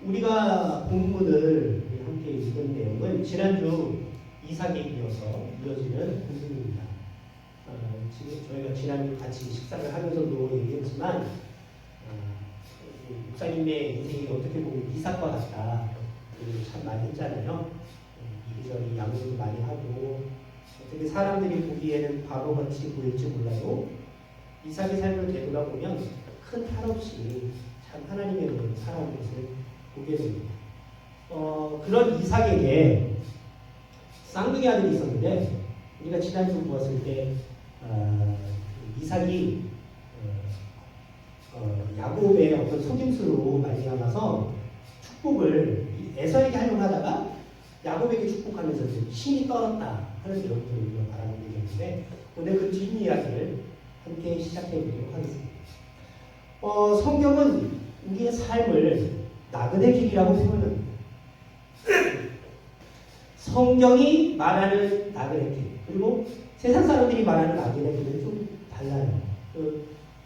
우리가 본문을 함께 읽은 내용은 지난주 이삭에 이어서 이어지는 본문입니다. 지금 저희가 지난주 같이 식사를 하면서도 얘기했지만 목사님의 인생이 어떻게 보면 이삭과 같다. 참 많이 했잖아요. 이리저리 양육도 많이 하고 어떻게 사람들이 보기에는 바보같이 보일지 몰라도 이삭의 삶을 되돌아보면 큰 탈 없이 참 하나님의 은혜로 살아온 것을 보게 됩니다. 그런 이삭에게 쌍둥이 아들이 있었는데 우리가 지난주 보았을 때 이삭이 야곱의 어떤 속임수로 말미암아서 축복을 에서에게 하려고 하다가 야곱에게 축복하면서 신이 떨었다 하는 내용들을 우리가 바라보게 되는데 오늘 그 뒷이야기를 함께 시작해 보도록 하겠습니다. 성경은 우리의 삶을 나그네 길이라고 표현합니다. 성경이 말하는 나그네 길 그리고 세상 사람들이 말하는 나그네 길은 좀 달라요.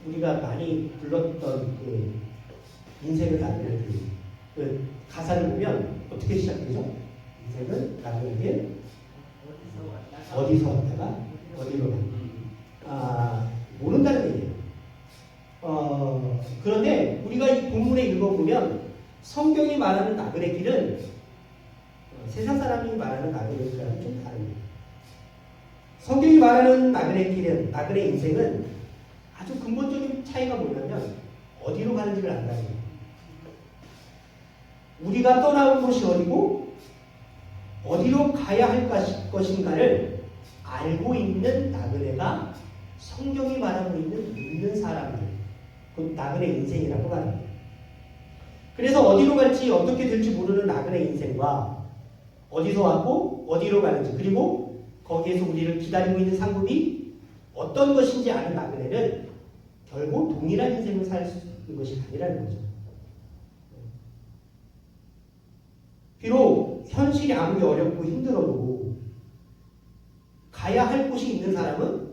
우리가 많이 불렀던 그 인생을 나그네 길 가사를 보면 어떻게 시작되죠? 인생은 나그네 길 어디서 왔다가 어디로 가 모른다는 얘기예요. 그런데 우리가 이 본문에 읽어보면 성경이 말하는 나그네 길은 세상 사람이 말하는 나그네 길과는 좀 다릅니다. 성경이 말하는 나그네 길은, 나그네 인생은 아주 근본적인 차이가 뭐냐면 어디로 가는지를 안다는 거예요. 우리가 떠나온 곳이 어디고 어디로 가야 할 것인가를 알고 있는 나그네가 성경이 말하고 있는 믿는 사람들, 그 나그네 인생이라고 말합니다. 그래서 어디로 갈지 어떻게 될지 모르는 나그네 인생과 어디서 왔고 어디로 가는지 그리고 거기에서 우리를 기다리고 있는 상급이 어떤 것인지 아는 나그네는 결국 동일한 인생을 살 수 있는 것이 아니라는 거죠. 비록 현실이 아무리 어렵고 힘들어도 가야 할 곳이 있는 사람은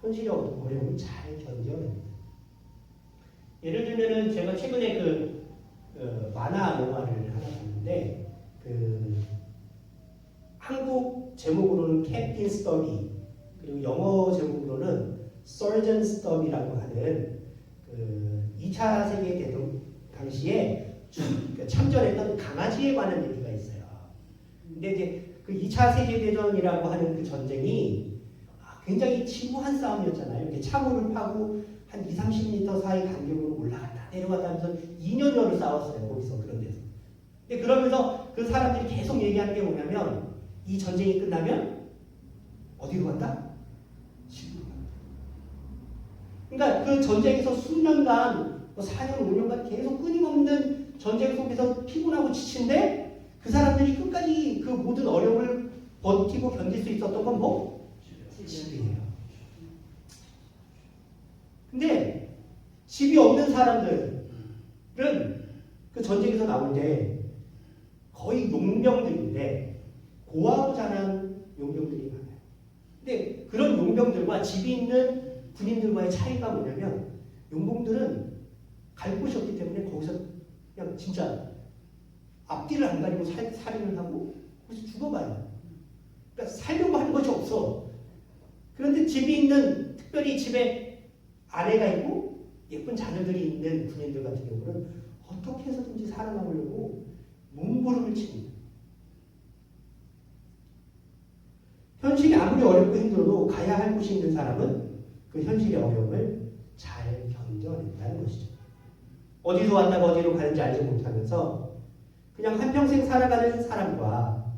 현실의 어려움을 잘 견뎌냅니다. 예를 들면은 제가 최근에 만화 영화를 하나 봤는데 한국 제목으로는 캡틴 스터디 그리고 영어 제목으로는 서전 스터디라고 하는 2차 세계대전 당시에 참전했던 강아지에 관한 얘기가 있어요. 근데 이제 그 2차 세계대전이라고 하는 그 전쟁이 굉장히 지루한 싸움이었잖아요. 이렇게 차고를 파고 한 20-30m 사이 간격으로 올라갔다 내려갔다 하면서 2년여를 싸웠어요. 거기서 그런 데서. 근데 그러면서 그 사람들이 계속 얘기하는 게 뭐냐면 이 전쟁이 끝나면 어디로 간다? 집으로 간다. 그러니까 그 전쟁에서 수년간 4년, 5년간 계속 끊임없는 전쟁 속에서 피곤하고 지친데 그 사람들이 끝까지 그 모든 어려움을 버티고 견딜 수 있었던 건 뭐? 집이에요. 근데 집이 없는 사람들은 그 전쟁에서 나올 때 거의 용병들인데 고아하고 자란 용병들이 많아요. 근데 그런 용병들과 집이 있는 군인들과의 차이가 뭐냐면 용병들은 갈 곳이 없기 때문에 거기서 그냥 진짜 앞뒤를 안 가리고 살인을 하고 거기서 죽어가요. 그러니까 살려고 하는 것이 없어. 그런데 집이 있는 특별히 집에 아내가 있고 예쁜 자녀들이 있는 군인들 같은 경우는 어떻게 해서든지 살아남으려고 몸부림을 칩니다. 현실이 아무리 어렵고 힘들어도 가야 할 곳이 있는 사람은 그 현실의 어려움을 잘 견뎌낸다는 것이죠. 어디서 왔다가 어디로 가는지 알지 못하면서 그냥 한평생 살아가는 사람과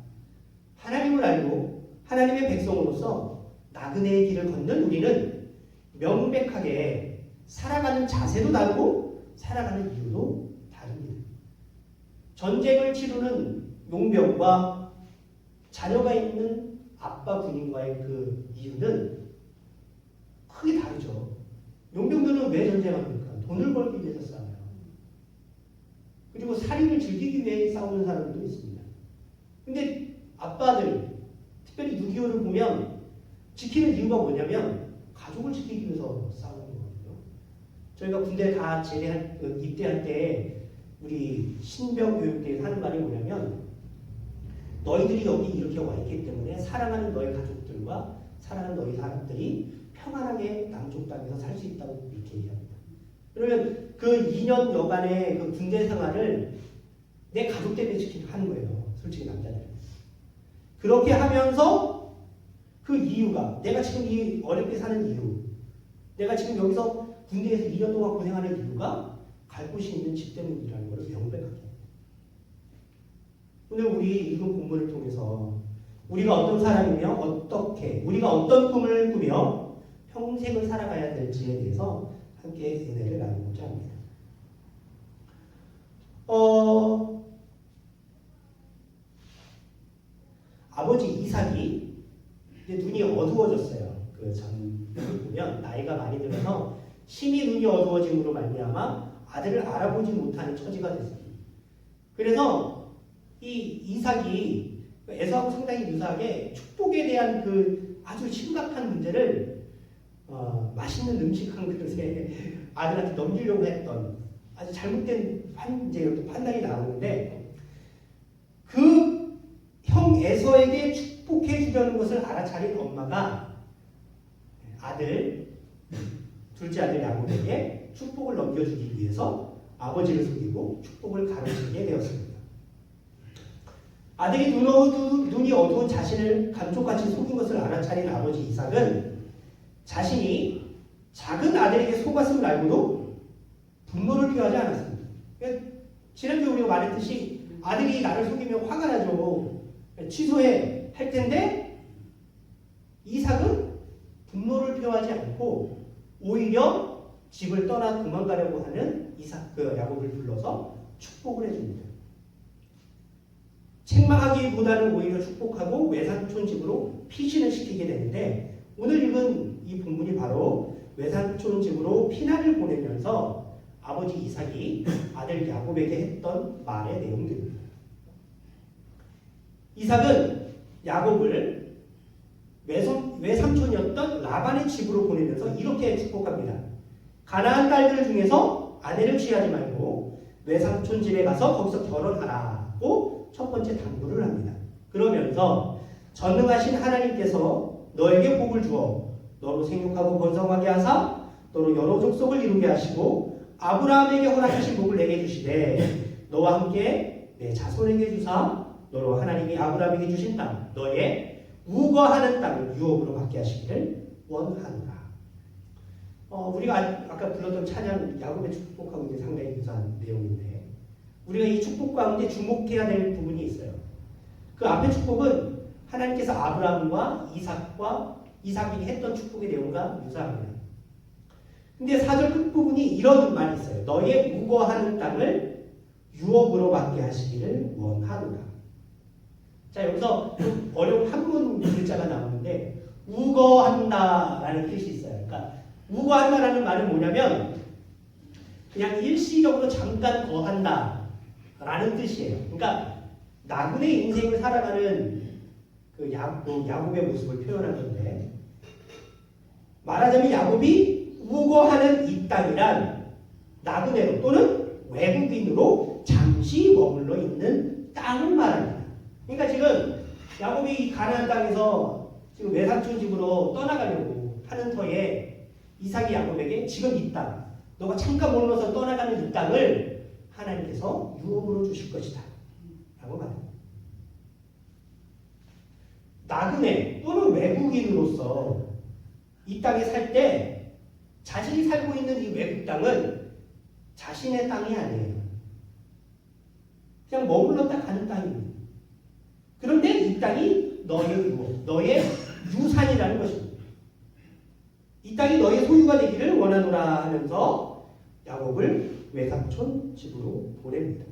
하나님을 알고 하나님의 백성으로서 나그네의 길을 걷는 우리는 명백하게 살아가는 자세도 다르고 살아가는 이유도 다릅니다. 전쟁을 치르는 용병과 자녀가 있는 아빠 군인과의 그 이유는 크게 다르죠. 용병들은 왜 전쟁합니까? 돈을 벌기 위해서 싸워요. 그리고 살인을 즐기기 위해 싸우는 사람들도 있습니다. 근데 아빠들, 특별히 6.25를 보면 지키는 이유가 뭐냐면 가족을 지키기 위해서 싸우는 거거든요. 저희가 군대 다 입대할 때 우리 신병교육대에서 하는 말이 뭐냐면 너희들이 여기 이렇게 와 있기 때문에 사랑하는 너희 가족들과 사랑하는 너희 사람들이 평안하게 남쪽 땅에서 살 수 있다고 이렇게 얘기합니다. 그러면 그 2년 여간의 그 군대 생활을 내 가족 때문에 하는 거예요. 솔직히 남자들은. 그렇게 하면서 그 이유가 내가 지금 이 어렵게 사는 이유, 내가 지금 여기서 군대에서 2년 동안 고생하는 이유가 갈 곳이 있는 집 때문이라는 것을 명백하게 합니다. 오늘 우리 읽은 본문을 통해서 우리가 어떤 사람이며 어떻게 우리가 어떤 꿈을 꾸며 평생을 살아가야 될지에 대해서 함께 은혜를 나누고자 합니다. 아버지 이삭이 이제 눈이 어두워졌어요. 그 전을 보면 나이가 많이 들어서 심히 눈이 어두워짐으로 말미암아 아들을 알아보지 못하는 처지가 됐습니다. 그래서 이 이삭이 에서하고 상당히 유사하게 축복에 대한 그 아주 심각한 문제를 맛있는 음식 한 그릇에 아들한테 넘기려고 했던 아주 잘못된 판단이 나오는데 그 형 에서에게 축복해 주려는 것을 알아차린 엄마가 둘째 아들 야곱에게 축복을 넘겨주기 위해서 아버지를 속이고 축복을 가로채게 되었습니다. 아들이 눈이 어두운 자신을 감쪽같이 속인 것을 알아차린 아버지 이삭은 자신이 작은 아들에게 속았음을 알고도 분노를 표하지 않았습니다. 그러니까 지난주에 우리가 말했듯이 아들이 나를 속이면 화가 나죠. 취소해 할 텐데 이삭은 분노를 표하지 않고 오히려 집을 떠나 도망가려고 하는 야곱을 불러서 축복을 해줍니다. 책망하기보다는 오히려 축복하고 외삼촌 집으로 피신을 시키게 되는데 오늘 읽은 이 본문이 바로 외삼촌 집으로 피난을 보내면서 아버지 이삭이 아들 야곱에게 했던 말의 내용들입니다. 이삭은 야곱을 외삼촌이었던 라반의 집으로 보내면서 이렇게 축복합니다. 가나안 딸들 중에서 아내를 취하지 말고 외삼촌 집에 가서 거기서 결혼하라고 첫 번째 당부를 합니다. 그러면서 전능하신 하나님께서 너에게 복을 주어 너로 생육하고 번성하게 하사 너로 여러 족속을 이루게 하시고 아브라함에게 허락하신 복을 내게 주시되 너와 함께 내 자손에게 주사 너로 하나님이 아브라함에게 주신 땅 너의 우거하는 땅을 유업으로 받게 하시기를 원하노라. 우리가 아까 불렀던 찬양 야곱의 축복하고 이제 상당히 유사한 내용인데 우리가 이 축복 가운데 주목해야 될 부분이 있어요. 그 앞의 축복은 하나님께서 아브라함과 이삭에게 했던 축복의 내용과 유사합니다. 근데 4절 끝부분이 이런 말이 있어요. 너의 우거하는 땅을 유업으로 받게 하시기를 원하노라. 자, 여기서 좀 어려운 한문 글자가 나오는데 우거한다라는 뜻이 있어요. 그러니까 우거한다라는 말은 뭐냐면 그냥 일시적으로 잠깐 거한다라는 뜻이에요. 그러니까 나그네 인생을 살아가는 그 야곱의 모습을 표현한 건데 말하자면 야곱이 우거하는 이 땅이란 나그네로 또는 외국인으로 잠시 머물러 있는 땅을 말합니다. 그러니까 지금 야곱이 이 가나안 땅에서 지금 외삼촌 집으로 떠나가려고 하는 터에 이삭이 야곱에게 지금 이 땅, 너가 잠깐 머물러서 떠나가는 이 땅을 하나님께서 유업으로 주실 것이다 라고 말합니다. 나그네 또는 외국인으로서 이 땅에 살 때 자신이 살고 있는 이 외국 땅은 자신의 땅이 아니에요. 그냥 머물렀다 가는 땅입니다. 그런데 이 땅이 너의 유업, 너의 유산이라는 것입니다. 이 땅이 너의 소유가 되기를 원하노라 하면서 야곱을 외삼촌 집으로 보냅니다.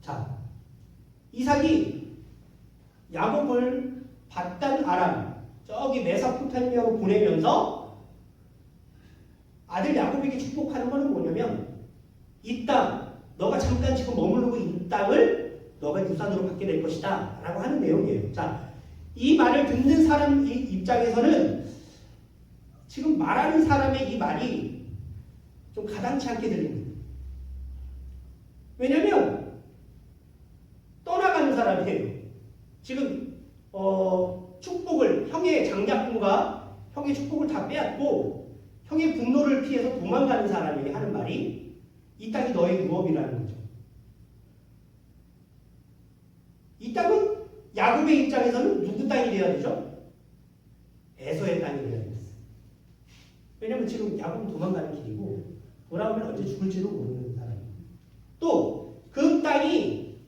자, 이삭이 야곱을 바단 아람 저기 메소포타미아로 보내면서 아들 야곱에게 축복하는 것은 뭐냐면 이 땅, 너가 잠깐 지금 머무르고 있는 땅을 너가 유산으로 받게 될 것이다 라고 하는 내용이에요. 자, 이 말을 듣는 사람 입장에서는 지금 말하는 사람의 이 말이 좀 가당치 않게 들립니다. 왜냐면 떠나가는 사람이에요. 지금 축복을 형의 장자권과 형의 축복을 다 빼앗고 형의 분노를 피해서 도망가는 사람에게 하는 말이 이 땅이 너의 유업이라는 거죠. 이 땅은 야곱의 입장에서는 누구 땅이 되어야 되죠? 에서의 땅이 되어야 됐어요. 왜냐면 지금 야곱은 도망가는 길이고 돌아오면 언제 죽을지도 모르는 사람이에요. 또 그 땅이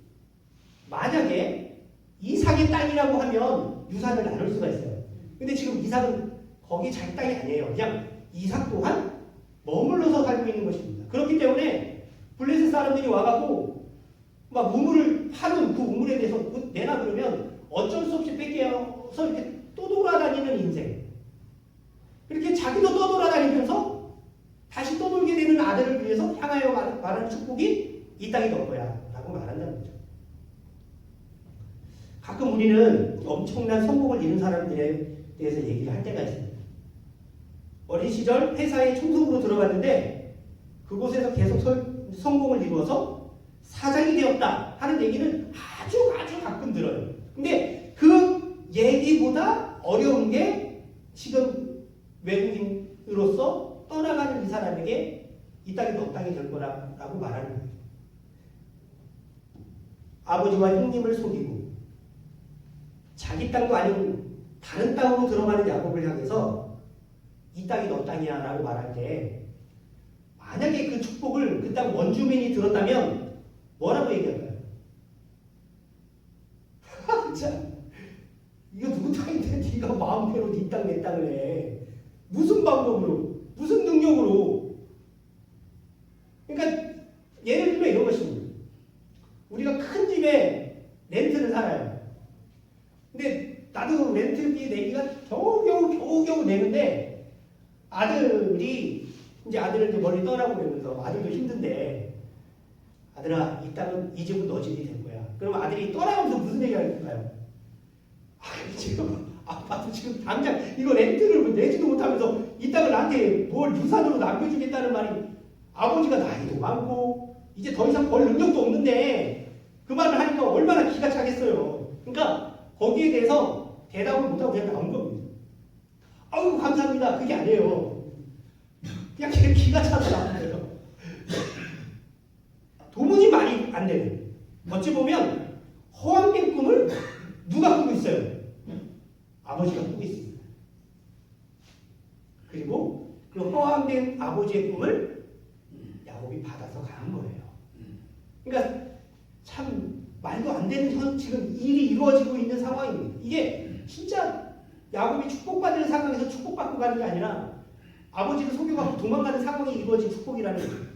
만약에 이삭의 땅이라고 하면 유산을 나눌 수가 있어요. 근데 지금 이삭은 거기 자기 땅이 아니에요. 그냥 이삭 또한 머물러서 살고 있는 것입니다. 그렇기 때문에 블레셋 사람들이 와가지고 막 우물을 파는 그 우물에 대해서 내놔 그러면 어쩔 수 없이 뺏겨서 이렇게 떠돌아다니는 인생. 그렇게 자기도 떠돌아다니면서 다시 떠돌게 되는 아들을 위해서 향하여 말하는 축복이 이 땅이 너 거야 라고 말한다는 거죠. 가끔 우리는 엄청난 성공을 이룬 사람들에 대해서 얘기를 할 때가 있습니다. 어린 시절 회사에 총수로 들어갔는데 그곳에서 계속 성공을 이루어서 사장이 되었다 하는 얘기는 아주 가끔 들어요. 근데 그 얘기보다 어려운 게 지금 외국인으로서 떠나가는 이 사람에게 이 땅이 너 땅이 될 거라고 말하는 거예요. 아버지와 형님을 속이고 자기 땅도 아닌 다른 땅으로 들어가는 야곱을 향해서 이 땅이 너 땅이야 라고 말할 때 만약에 그 축복을 그 땅 원주민이 들었다면 뭐라고 얘기할까요? 참, 이거 누구 땅인데 네가 마음대로 네 땅 내 땅을 해. 무슨 방법으로 무슨 능력으로. 그러니까 예를 들면 이런 것입니다. 우리가 큰 집에 렌트를 살아요. 근데 나도 렌트비 내기가 겨우겨우 내는데 아들이 이제 멀리 떠나고 그러면서 아들도 힘든데 아들아 이 땅은 이 집은 너 집이 될 거야. 그럼 아들이 떠나가면서 무슨 얘기 할까요? 지금 아빠도 지금 당장 이거 렌트를 내지도 못하면서 이 땅을 나한테 뭘 유산으로 남겨주겠다는 말이 아버지가 나이도 많고 이제 더 이상 벌 능력도 없는데 그 말을 하니까 얼마나 기가 차겠어요. 그러니까 거기에 대해서 대답을 못하고 그냥 나온 겁니다. 아유 감사합니다. 그게 아니에요. 그냥 기가 차서 나온 거예요. 도무지 말이 안 되는. 어찌 보면 허황된 꿈을 누가 꾸고 있어요? 아버지가 꾸고 있습니다. 그리고 그 허황된 아버지의 꿈을 야곱이 받아서 가는 거예요. 그러니까 참 말도 안 되는 지금 일이 이루어지고 있는 상황입니다. 이게 진짜 야곱이 축복받는 상황에서 축복받고 가는 게 아니라 아버지를 속여갖고 도망가는 상황이 이루어진 축복이라는 거예요.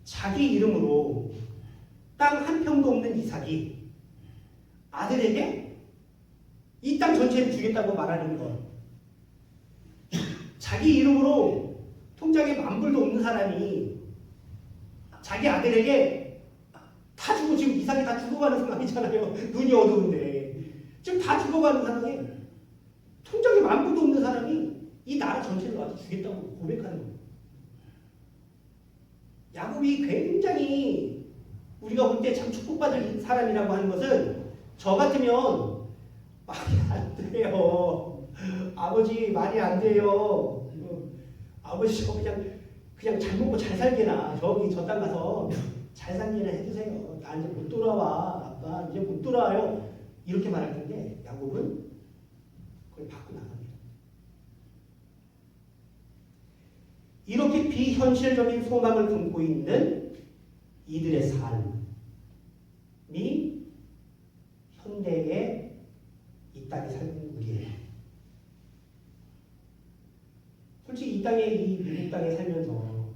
자기 이름으로 땅 한 평도 없는 이삭이 아들에게 이 땅 전체를 주겠다고 말하는 것. 자기 이름으로 통장에 만불도 없는 사람이 자기 아들에게 다 주고 지금 이삭이 다 죽어가는 상황이잖아요. 눈이 어두운데 지금 다 죽어가는 상황에 통장에 만불도 없는 사람이 이 나라 전체를 와서 주겠다고 고백하는 거예요. 야곱이 굉장히 우리가 볼 때 참 축복받을 사람이라고 하는 것은 저 같으면 말이 안 돼요. 아버지 말이 안 돼요. 아버지 저 그냥 잘 먹고 잘 살게나 저기 저 땅 가서 잘 살게나 해주세요. 나 이제 못 돌아와. 아빠 이제 못 돌아와요. 이렇게 말할 텐데 야곱은 그걸 받고 나갑니다. 이렇게 비현실적인 소망을 품고 있는 이들의 삶이 현대의 이 땅에 살고 우리예요. 솔직히 이 땅에 이 미국 땅에 살면서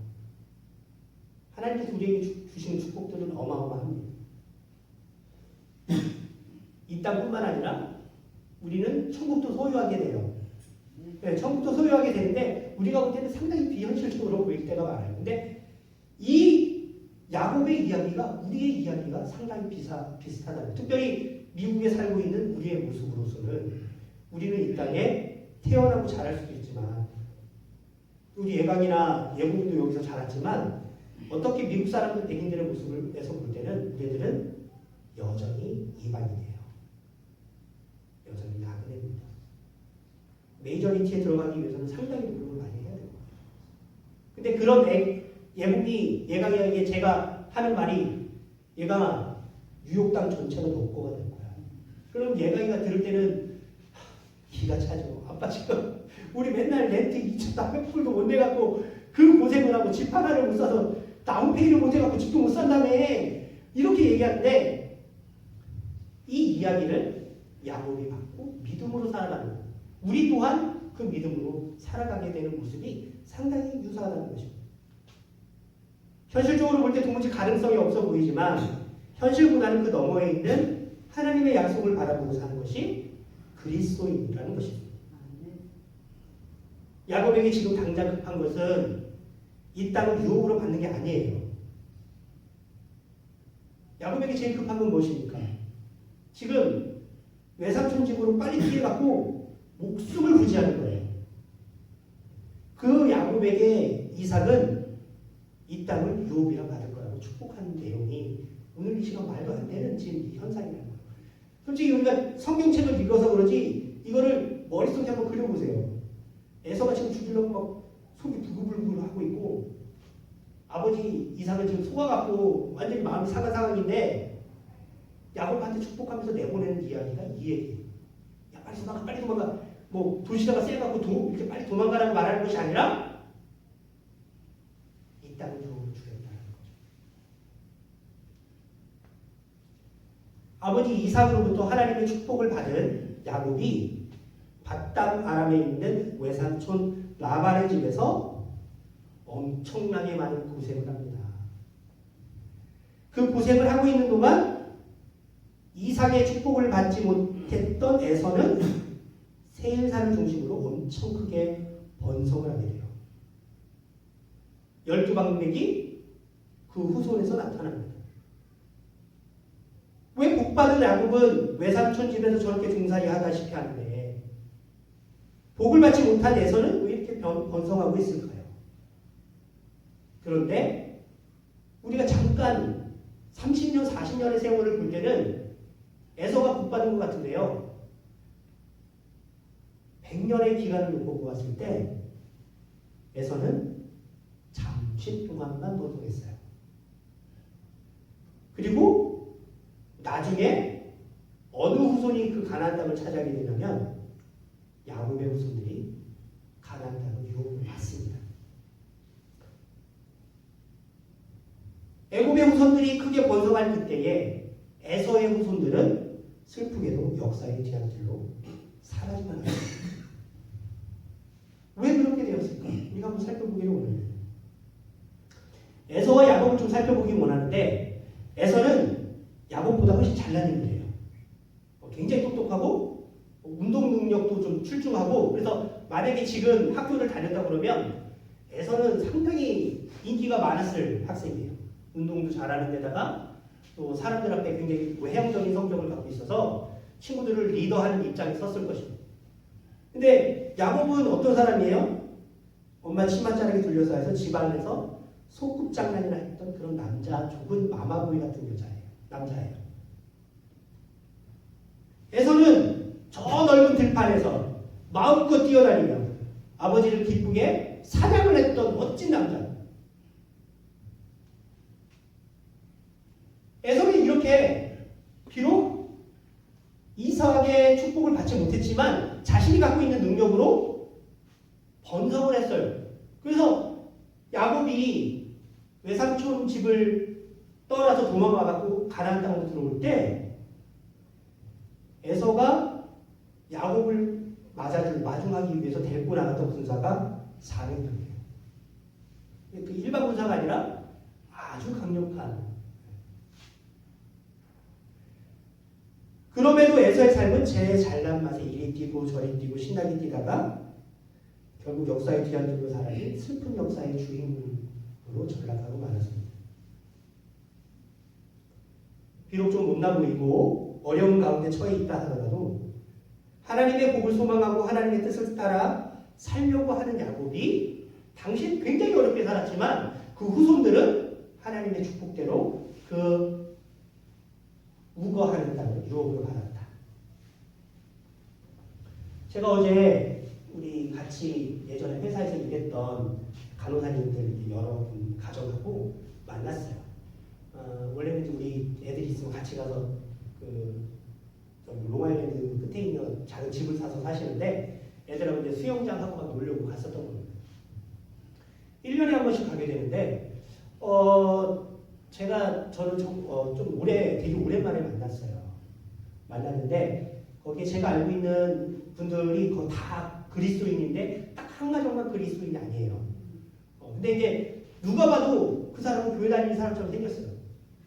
하나님께서 우리에게 주시는 축복들은 어마어마합니다. 이 땅뿐만 아니라 우리는 천국도 소유하게 돼요. 네, 천국도 소유하게 되는데 우리가 볼 때는 상당히 비현실적으로 보일 때가 많아요. 근데 이 야곱의 이야기가 우리의 이야기가 상당히 비슷하다. 특별히 미국에 살고 있는 우리의 모습으로서는 우리는 이 땅에 태어나고 자랄 수도 있지만 우리 예강이나 예고님도 여기서 자랐지만 어떻게 미국 사람들 백인들의 모습에서 볼 때는 우리들은 여전히 이방인이에요. 여전히 나그네입니다. 메이저리티에 들어가기 위해서는 상당히 노력을 많이 해야 돼요. 근데 그런 예국이 얘가 제가 하는 말이 얘가 뉴욕당 전체가 녹고가 될 거야. 그럼 얘가 들을 때는 기가 차죠. 아빠 지금 우리 맨날 렌트 2,400불도 못 내갖고 그 고생을 하고 집 하나를 못 사서 다운페이를 못 해갖고 집도 못 산다며 이렇게 얘기하는데 이 이야기를 야곱이 받고 믿음으로 살아가는 거예요. 우리 또한 그 믿음으로 살아가게 되는 모습이 상당히 유사하다는 것입니다. 현실적으로 볼 때 도무지 가능성이 없어 보이지만 현실보다는 그 너머에 있는 하나님의 약속을 바라보고 사는 것이 그리스도인이라는 것입니다. 야곱에게 지금 당장 급한 것은 이 땅을 유업으로 받는 게 아니에요. 야곱에게 제일 급한 건 무엇입니까? 지금 외삼촌 집으로 빨리 피해갖고 목숨을 부지하는 거예요. 그 야곱에게 이삭은 이 땅을 유업이라 받을 거라고 축복하는 내용이 오늘 이 시간 말도 안 되는 지금 이 현상이라는 거예요. 솔직히 우리가 성경책을 읽어서 그러지 이거를 머릿속에 한번 그려보세요. 에서가 지금 죽이려고 막 속이 부글부글 하고 있고 아버지 이삭은 지금 속아갖고 완전히 마음이 상한 상황인데 야곱한테 축복하면서 내보내는 이야기가 이 얘기예요. 야 빨리 도망가 빨리 도망가 뭐 도시다가 쎄갖고 이렇게 빨리 도망가라고 말하는 것이 아니라 이 땅을 유업으로 주겠다는 거죠. 아버지 이삭으로부터 하나님의 축복을 받은 야곱이 밧담 아람에 있는 외삼촌 라반의 집에서 엄청나게 많은 고생을 합니다. 그 고생을 하고 있는 동안 이삭의 축복을 받지 못했던 에서는 세일산을 중심으로 엄청 크게 번성을 하게 돼요. 12방백이 그 후손에서 나타납니다. 왜 복받은 야곱은 외삼촌 집에서 저렇게 종살이 하다시피 하는데 복을 받지 못한 에서는 왜 이렇게 번성하고 있을까요? 그런데 우리가 잠깐 30년, 40년의 세월을 볼 때는 에서가 복받은 것 같은데요. 100년의 기간을 놓고 보았을 때 에서는 잠시 동안만 번성했어요. 그리고 나중에 어느 후손이 그 가나안 땅을 차지하게 되냐면 야곱의 후손들이 가나안 땅을 유업을 받습니다. 애굽의 후손들이 크게 번성할 그때에 에서의 후손들은 슬프게도 역사의 뒤안길로 사라지만 합니다. 왜 그렇게 되었을까? 우리가 한번 살펴보기를 원합니다. 에서와 야곱을 좀 살펴보기 원하는데 에서는 야곱보다 훨씬 잘난 인물이에요. 굉장히 똑똑하고 운동 능력도 좀 출중하고 그래서 만약에 지금 학교를 다녔다 그러면 에서는 상당히 인기가 많았을 학생이에요. 운동도 잘하는 데다가 또 사람들 앞에 굉장히 외향적인 성격을 갖고 있어서 친구들을 리더하는 입장에 섰을 것입니다. 근데 야곱은 어떤 사람이에요? 엄마 치마 자르기 돌려서 해서 집안에서 소꿉장난이나 했던 그런 남자, 좁은 마마보이 같은 남자예요. 에서는 저 넓은 들판에서 마음껏 뛰어다니며 아버지를 기쁘게 사냥을 했던 멋진 남자. 에서는 이렇게 비록 이삭의 축복을 받지 못했지만 자신이 갖고 있는 능력으로 번성을 했어요. 그래서 야곱이 외삼촌 집을 떠나서 도망가갖고 가나안 땅으로 들어올 때 에서가 야곱을 마중하기 위해서 데리고 나갔던 군사가 400명이에요. 그 일반 군사가 아니라 아주 강력한. 그럼에도 에서의 삶은 제 잘난 맛에 이리 뛰고 저리 뛰고 신나게 뛰다가 결국 역사의 뒤안길로 사라진 슬픈 역사의 주인공으로 전락하고 말았습니다. 비록 좀 못나 보이고 어려운 가운데 처해 있다 하더라도 하나님의 복을 소망하고 하나님의 뜻을 따라 살려고 하는 야곱이 당시 굉장히 어렵게 살았지만 그 후손들은 하나님의 축복대로 그 우거하는 땅을 유업으로 받았다. 제가 어제 우리 같이 예전에 회사에서 일했던 간호사님들 여러 분 가정하고 만났어요. 원래는 우리 애들이 있으면 같이 가서 그 롱아일랜드 끝에 있는 작은 집을 사서 사시는데 애들하고 이제 수영장 하고 막 놀려고 갔었던 겁니다. 1년에 한 번씩 가게 되는데 저는 좀 되게 오랜만에 만났는데 거기에 제가 알고 있는 분들이 거의 다 그리스도인인데 딱 한 가정만 그리스도인이 아니에요. 근데 이제 누가 봐도 그 사람은 교회 다니는 사람처럼 생겼어요.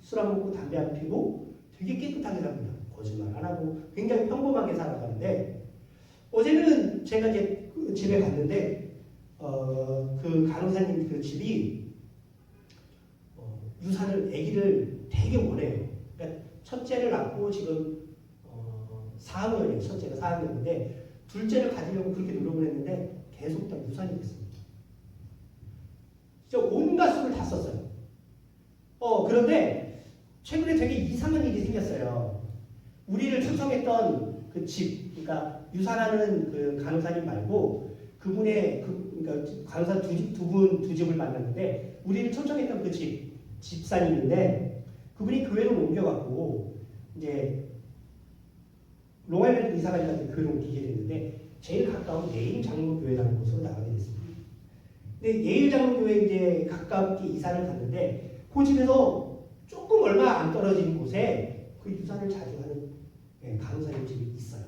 술 안 먹고 담배 안 피고 되게 깨끗하게 삽니다. 거짓말 안 하고 굉장히 평범하게 살아가는데 어제는 제가 이제 그 집에 갔는데 그 간호사님 그 집이 아기를 되게 원해요. 그러니까 첫째를 낳고 지금 4학년이에요. 첫째가 4학년인데 둘째를 가지려고 그렇게 노력을 했는데 계속 다 유산이 됐습니다. 진짜 온갖 수를 다 썼어요. 그런데 최근에 되게 이상한 일이 생겼어요. 우리를 초청했던 그 집, 그러니까 유산하는 그 간호사님 말고 그분의 그러니까 간호사 두 집을 만났는데 우리를 초청했던 그 집사님인데 그분이 교회를 옮겨갖고 이제 롱아일랜드 이사가 있다는 교회를 옮기게 됐는데 제일 가까운 예일 장로교회라는 곳으로 나가게 됐습니다. 근데 예일 장로교회 이제 가깝게 이사를 갔는데 그 집에서 조금 얼마 안 떨어진 곳에 그 유산을 자주 하는 간호사님 집이 있어요.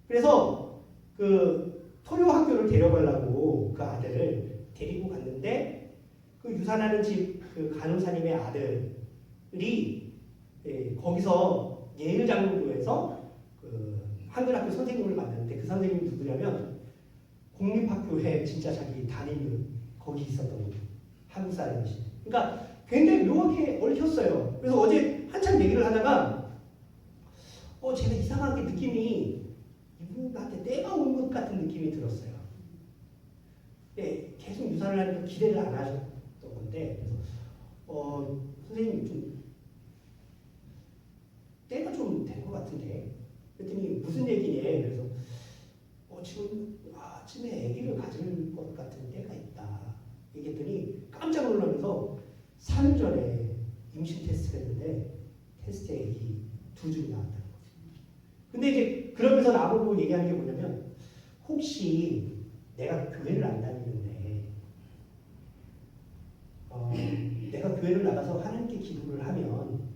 그래서 그 토요 학교를 데려가려고 그 아들을 데리고 갔는데 그 유산하는 집 그 간호사님의 아들이 거기서 예일 장로교회에서 그 한글학교 선생님을 만났는데 그 선생님이 누구냐면 공립학교에 진짜 자기 담임은 거기 있었던 한국 사람이시. 그러니까 굉장히 묘하게 얽혔어요. 그래서 어제 한참 얘기를 하다가 제가 이상하게 느낌이 이분한테 때가 온 것 같은 느낌이 들었어요. 네, 계속 유산을 하니까 기대를 안 하셨던 건데 그래서 선생님 좀 때가 좀 된 것 같은데 그랬더니 무슨 얘기냐 그래서 지금 아침에 아기를 가질 것 같은 때가 있다 얘기했더니 깜짝 놀라면서 3일 전에 임신 테스트를 했는데 테스트에 아기 2줌이 나왔다는 거죠. 근데 이제 그러면서 나보고 얘기하는 게 뭐냐면 혹시 내가 교회를 안 다니는데 내가 교회를 나가서 하나님께 기도를 하면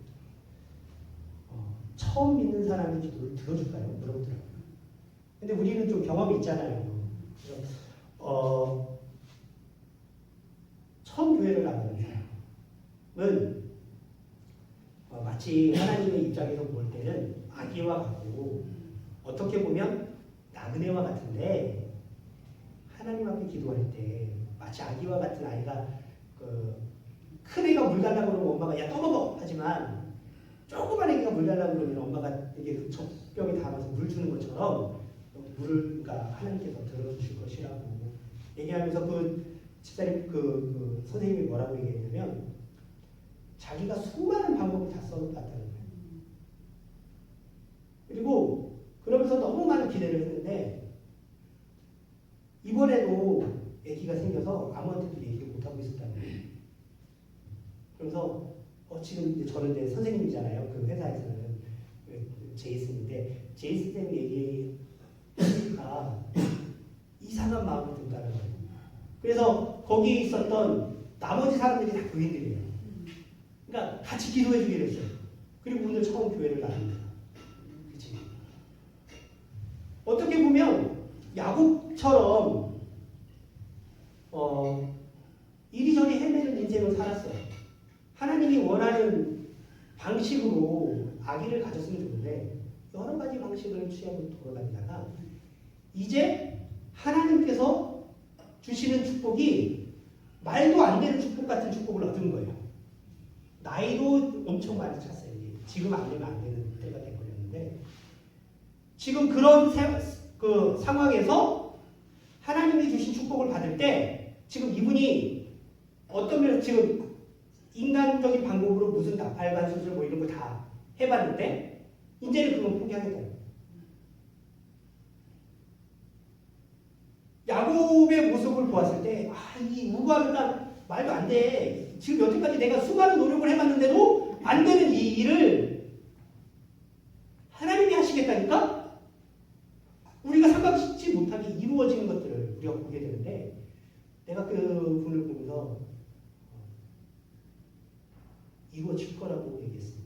처음 믿는 사람의 기도를 들어줄까요? 물어보더라고요. 근데 우리는 좀 경험이 있잖아요. 그래서 처음 교회를 나가는 사람은 마치 하나님의 입장에서 볼 때는 아기와 같고 어떻게 보면 나그네와 같은데 하나님 앞에 기도할 때 마치 아기와 같은 아이가 큰 애가 물 달라고 그러면 엄마가 야 떠먹어 하지만 조그만 애가 물 달라고 그러면 엄마가 이게 젖병에 담아서 물 주는 것처럼 물을 그러니까 하나님께서 들어주실 것이라고 얘기하면서 그 집사님 그 선생님이 뭐라고 얘기했냐면 자기가 수많은 방법을 다 써봤다는 거예요. 그리고 그러면서 너무 많은 기대를 했는데 이번에도 아기가 생겨서 아무한테도 얘기를 못하고 있었다는 거예요. 그래서 지금 이제 저는 이제 선생님이잖아요. 그 회사에서는 제이슨인데 제이슨 쌤이 얘기가 이상한 마음이 든다는 거예요. 그래서 거기 있었던 나머지 사람들이 다 교인들이에요. 그러니까 같이 기도해 주기로 했어요. 그리고 오늘 처음 교회를 나갑니다. 그치? 어떻게 보면 야곱처럼 이리저리 헤매는 인생을 살았어요. 하나님이 원하는 방식으로 아기를 가졌으면 좋은데 여러 가지 방식을 취하고 돌아다니다가 이제 하나님께서 주시는 축복이 말도 안 되는 축복 같은 축복을 얻은 거예요. 나이도 엄청 많이 찼어요. 지금 안 되면 안 되는 때가 돼버렸는데 지금 그런 그 상황에서 하나님이 주신 축복을 받을 때 지금 이분이 어떤 면에서 지금 인간적인 방법으로 무슨 나팔관 수술 뭐 이런 거 다 해봤는데 이제는 그건 포기하겠다. 야곱의 모습을 보았을 때, 이 우과가 말도 안 돼. 지금 여태까지 내가 수많은 노력을 해봤는데도 안 되는 이 일을 하나님이 하시겠다니까? 우리가 생각지 못하게 이루어지는 것들을 우리가 보게 되는데, 내가 그 분을 보면서 이루어질 거라고 얘기했습니다.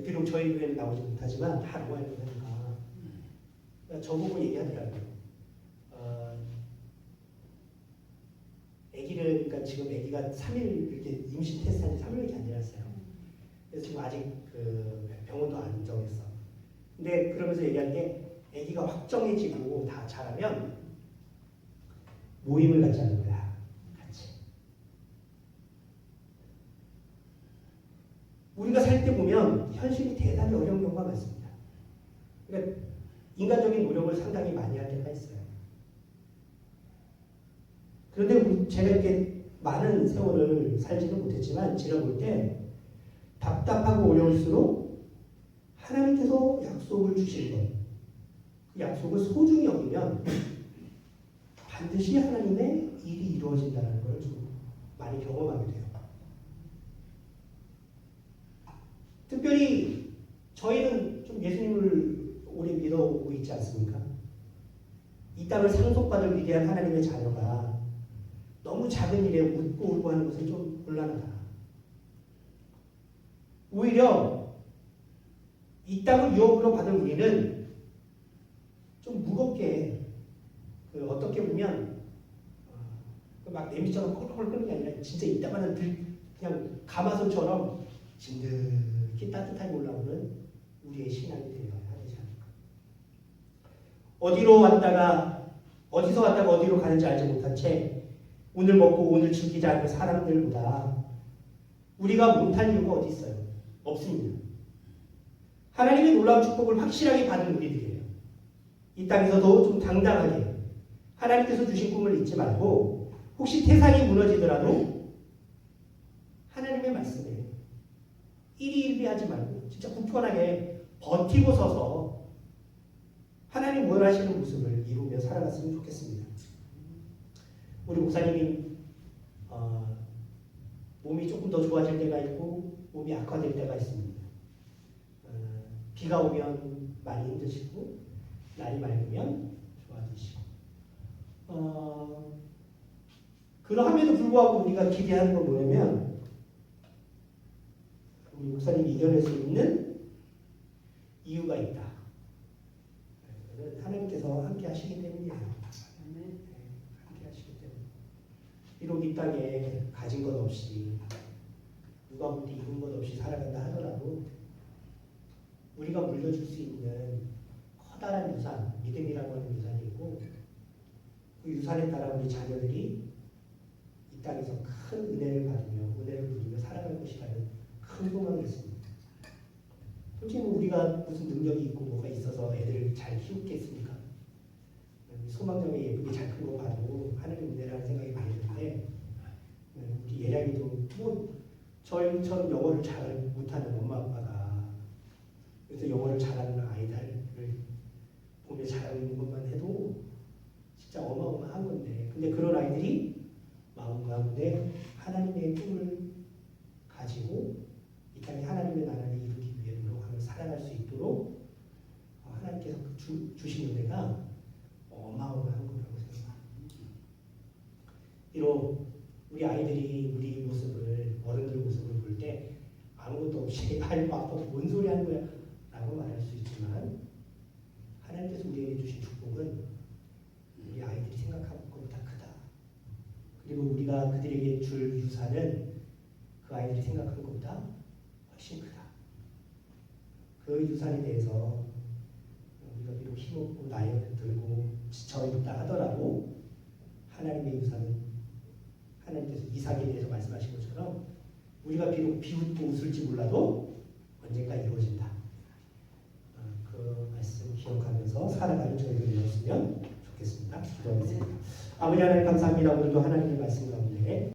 비록 저희 교회는 나오지 못하지만 다 로아에 보니까 저보고 얘기하더라고요. 아기를, 그러니까 지금 아기가 3일 이렇게 임신 테스트한 지 3일밖에 안 지났어요. 그래서 지금 아직 그 병원도 안 정했어. 근데 그러면서 얘기한 게 아기가 확정해지고 다 자라면 모임을 갖자는 거야. 같이. 우리가 살 때 보면 현실이 대단히 어려운 경우가 많습니다. 그러니까 인간적인 노력을 상당히 많이 할 때가 있어요. 그런데 제가 이렇게 많은 세월을 살지는 못했지만 제가 볼 때 답답하고 어려울수록 하나님께서 약속을 주실 것, 그 약속을 소중히 여기면 반드시 하나님의 일이 이루어진다는 걸 좀 많이 경험하게 돼요. 특별히 저희는 좀 예수님을 오래 믿어오고 있지 않습니까? 이 땅을 상속받을 위대한 하나님의 자녀가 너무 작은 일에 웃고 울고 하는 것은 좀 곤란하다. 오히려 이 땅을 유업으로 받은 우리는 좀 무겁게, 어떻게 보면 막 냄비처럼 콜콜 끓는 게 아니라 진짜 이따가는 그냥 가마솥처럼 진득히 따뜻하게 올라오는 우리의 신앙이 되어야 하지 않을까. 어디서 왔다가 어디로 가는지 알지 못한 채 오늘 먹고 오늘 즐기지 않는 사람들보다 우리가 못할 이유가 어디 있어요? 없습니다. 하나님의 놀라운 축복을 확실하게 받은 우리들이에요. 이 땅에서도 좀 당당하게 하나님께서 주신 꿈을 잊지 말고, 혹시 태산이 무너지더라도 하나님의 말씀에 일희일비하지 말고 진짜 굳건하게 버티고 서서 하나님 원하시는 모습을 이루며 살아갔으면 좋겠습니다. 우리 목사님이 몸이 조금 더 좋아질 때가 있고 몸이 악화될 때가 있습니다. 비가 오면 많이 힘드시고 날이 맑으면 좋아지시고, 그러함에도 불구하고 우리가 기대하는 건 뭐냐면 우리 목사님이 이겨낼 수 있는 이유가 있다. 하나님께서 함께 하시기 때문이에요. 함께 하시기 때문에. 비록 이 땅에 가진 것 없이, 누가 볼 때 이룬 것 없이 살아간다 하더라도 우리가 물려줄 수 있는 커다란 유산, 믿음이라고 하는 유산이 있고, 그 유산에 따라 우리 자녀들이 이 땅에서 큰 은혜를 받으며 은혜를 누리며 살아갈 것이라는 큰 소망이 있습니다. 솔직히 우리가 무슨 능력이 있고 뭐가 있어서 애들을 잘 키우겠습니까? 소망정에 예쁘게 잘 큰 거 봐도 하나님 은혜라는 생각이 많이 드는데, 우리 예량이도 저희처럼 영어를 잘 못하는 엄마 아빠가 그래서 영어를 잘하는 아이들을 보며 잘하고 있는 것만 해도 진짜 어마어마한 건데, 근데 그런 아이들이 마음 가운데 하나님의 꿈을 가지고 이 땅에 하나님의 나라를 이루기 위해 노력하며 살아갈 수 있도록 하나님께서 주신 은혜가 어마어마한 거라고 생각합니다. 비록 우리 아이들이 우리 모습을, 어른들 모습을 볼 때 아무것도 없이 아이고 아빠 뭔 소리 하는 거야 라고 말할 수 있지만, 하나님께서 우리에게 주신 축복은 우리 아이들이 생각하는 것보다 크다. 그리고 우리가 그들에게 줄 유산은 그 아이들이 생각하는 것보다 훨씬 크다. 그 유산에 대해서 우리가 비록 힘없고 나이 들고 지쳐있다 하더라도 하나님의 유산은, 하나님께서 이삭에 대해서 말씀하신 것처럼 우리가 비록 비웃고 웃을지 몰라도 언젠가 이루어진다. 그 말씀 기억하면서 살아가는 저희들이 되었으면 좋겠습니다. 기도하겠습니다. 아버지 하나님 감사합니다. 오늘도 하나님의 말씀 가운데